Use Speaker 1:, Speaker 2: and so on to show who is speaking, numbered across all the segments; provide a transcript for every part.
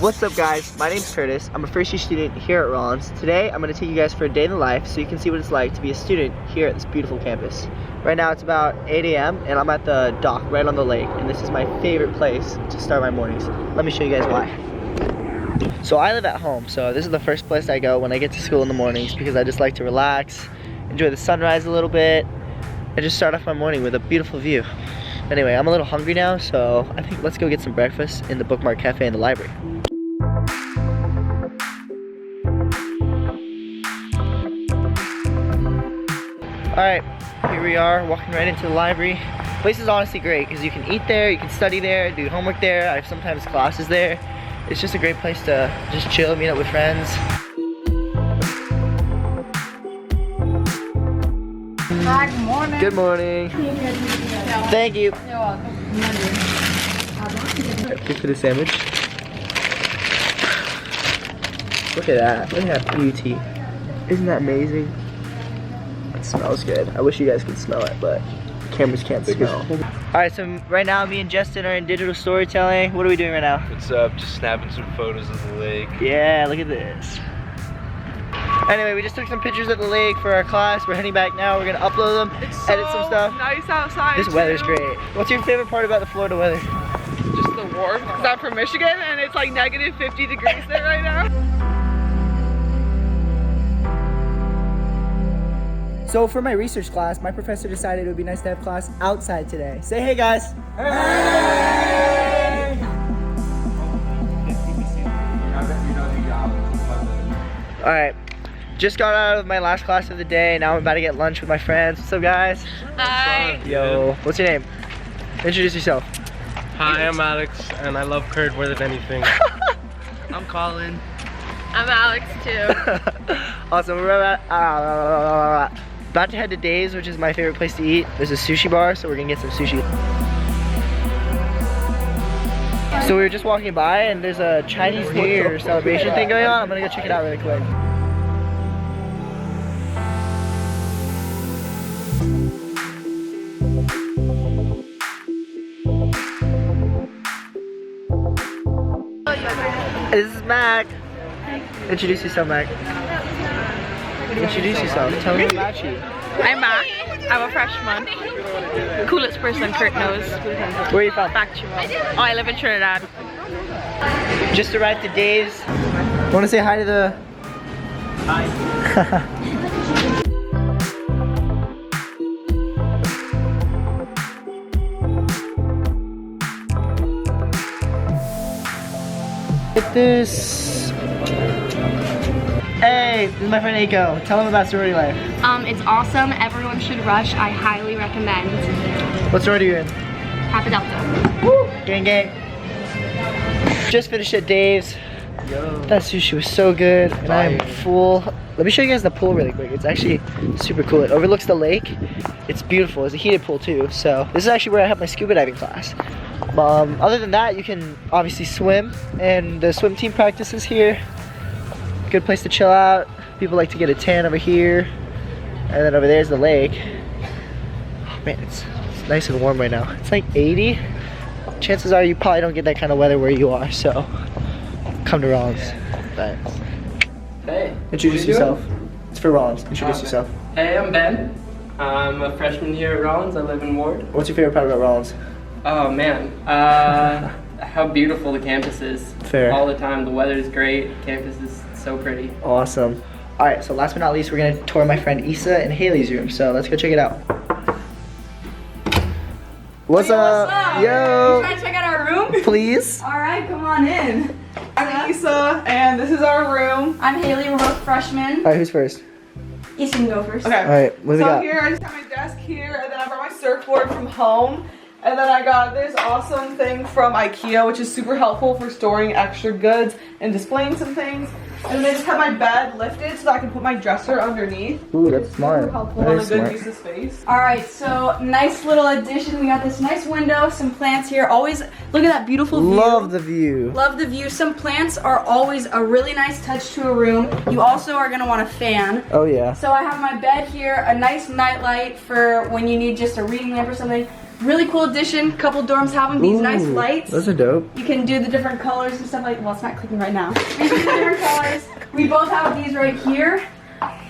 Speaker 1: What's up guys, my name's Curtis. I'm a first year student here at Rollins. Today I'm going to take you guys for a day in the life so you can see what it's like to be a student here at this beautiful campus. Right now it's about 8 a.m. and I'm at the dock right on the lake, and this is my favorite place to start my mornings. Let me show you guys why. So I live at home, so this is the first place I go when I get to school in the mornings because I just like to relax, enjoy the sunrise a little bit, and just start off my morning with a beautiful view. Anyway, I'm a little hungry now, so I think let's go get some breakfast in the Bookmark Cafe in the library. Alright, here we are walking right into the library. The place is honestly great because you can eat there, you can study there, do homework there. I have sometimes classes there. It's just a great place to just chill, meet up with friends.
Speaker 2: Hi, good morning.
Speaker 1: Good morning. Thank you.
Speaker 2: You're welcome.
Speaker 1: Pay for the sandwich. Look at that. Look at that beauty. Isn't that amazing? It smells good. I wish you guys could smell it, but cameras can't smell. Alright, so right now me and Justin are in digital storytelling. What are we doing right now?
Speaker 3: What's up? Just snapping some photos of the lake.
Speaker 1: Yeah, look at this. Anyway, we just took some pictures of the lake for our class. We're heading back now. We're gonna upload them, edit some stuff.
Speaker 2: Nice outside.
Speaker 1: This weather's great. What's your favorite part about the Florida weather?
Speaker 2: Just the warmth, because I'm from Michigan and it's like negative 50 degrees there right now.
Speaker 1: So for my research class, my professor decided it would be nice to have class outside today. Say hey guys. Hey! Alright, just got out of my last class of the day. Now I'm about to get lunch with my friends. What's up guys?
Speaker 2: Hi.
Speaker 1: Yo, what's your name? Introduce yourself.
Speaker 3: Hi, I'm Alex, and I love Kurt more than anything.
Speaker 4: I'm Colin.
Speaker 2: I'm Alex too.
Speaker 1: Awesome, we're about to head to Dave's, which is my favorite place to eat. There's a sushi bar, so we're gonna get some sushi. So we were just walking by and there's a Chinese New Year celebration thing going on. I'm gonna go check it out really quick. This is Mac. Introduce yourself, Mac. Introduce yourself. Tell me about you.
Speaker 2: I'm Mac. I'm a freshman. Coolest person Kurt knows.
Speaker 1: Where are you from?
Speaker 2: Factual. Oh, I live in Trinidad.
Speaker 1: Just arrived to Dave's. Want to say hi to the... Hi. Get this. Hey, this is my friend Aiko. Tell him about sorority life.
Speaker 5: It's awesome. Everyone should rush. I highly recommend.
Speaker 1: What sorority are you in?
Speaker 5: Kappa Delta.
Speaker 1: Woo! Gang gang. Just finished at Dave's. Yo. That sushi was so good, and I am full. Let me show you guys the pool really quick. It's actually super cool. It overlooks the lake. It's beautiful. It's a heated pool too. So this is actually where I have my scuba diving class. Other than that, you can obviously swim, and the swim team practices here. Good place to chill out. People like to get a tan over here, and then over there's the lake. Oh man, it's nice and warm right now. It's like 80. Chances are you probably don't get that kind of weather where you are, so come to Rollins. But
Speaker 4: Hey.
Speaker 1: introduce yourself. It's for Rollins. Introduce yourself.
Speaker 4: Hey, I'm Ben. I'm a freshman here at Rollins. I live in Ward.
Speaker 1: What's your favorite part about Rollins?
Speaker 4: Oh man, how beautiful the campus is.
Speaker 1: Fair.
Speaker 4: All the time. The weather is great. Campus is so pretty.
Speaker 1: Awesome. All right, so last but not least, we're gonna tour my friend Issa and Hailey's room. So let's go check it out. What's up? Yo.
Speaker 2: Trying to check out our room?
Speaker 1: Please.
Speaker 2: All right, come on in. I'm Issa, and this is our room.
Speaker 5: I'm Hailey. We're both freshmen.
Speaker 1: All right, who's first?
Speaker 5: You can go first.
Speaker 2: Okay.
Speaker 1: All right, what do we
Speaker 2: So
Speaker 1: got?
Speaker 2: here, I just have my desk here, and then I brought my surfboard from home. And then I got this awesome thing from IKEA, which is super helpful for storing extra goods and displaying some things. And then I just have my bed lifted so that I can put my dresser underneath.
Speaker 1: Ooh, that's smart.
Speaker 2: Super helpful
Speaker 1: That
Speaker 2: and a
Speaker 1: is
Speaker 2: good
Speaker 1: smart.
Speaker 2: use of space.
Speaker 5: All right, so nice little addition. We got this nice window, some plants here. Always look at that beautiful view.
Speaker 1: Love the view.
Speaker 5: Love the view. Some plants are always a really nice touch to a room. You also are gonna want a fan.
Speaker 1: Oh yeah.
Speaker 5: So I have my bed here, a nice night light for when you need just a reading lamp or something. Really cool addition. Couple dorms have them. These nice
Speaker 1: Ooh,
Speaker 5: lights.
Speaker 1: Those are dope.
Speaker 5: You can do the different colors and stuff like. Well, it's not clicking right now. You can do different colors. We both have these right here,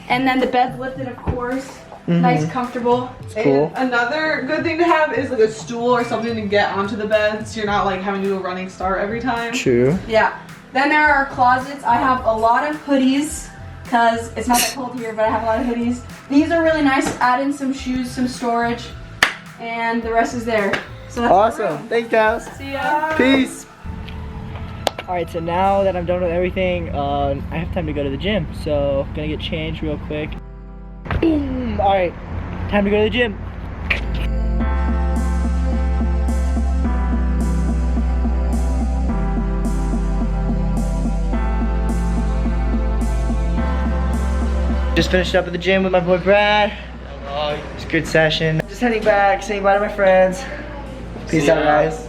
Speaker 5: and then the bed's lifted, of course. Nice, comfortable.
Speaker 1: Cool.
Speaker 2: And another good thing to have is like a stool or something to get onto the bed, so you're not like having to do a running start every time.
Speaker 1: True.
Speaker 5: Yeah. Then there are closets. I have a lot of hoodies because it's not that cold here, but I have a lot of hoodies. These are really nice. Add in some shoes, some storage, and the rest is there. So that's
Speaker 1: Awesome. Thanks, guys.
Speaker 5: See ya.
Speaker 1: Peace. All right, so now that I'm done with everything, I have time to go to the gym. So gonna get changed real quick. Boom. All right, time to go to the gym. Just finished up at the gym with my boy Brad. It's a good session. Just heading back, saying bye to my friends. Peace out, guys.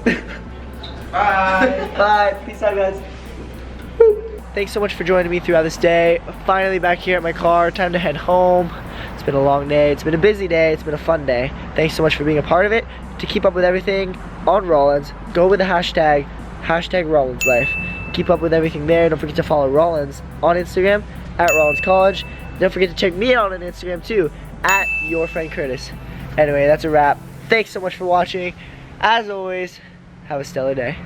Speaker 1: Bye. Bye. Peace out, guys. Woo. Thanks so much for joining me throughout this day. Finally back here at my car. Time to head home. It's been a long day. It's been a busy day. It's been a fun day. Thanks so much for being a part of it. To keep up with everything on Rollins, go with the hashtag #RollinsLife. Keep up with everything there. Don't forget to follow Rollins on Instagram at Rollins College. Don't forget to check me out on Instagram too at yourfriendcurtis. Anyway, that's a wrap. Thanks so much for watching. As always, have a stellar day.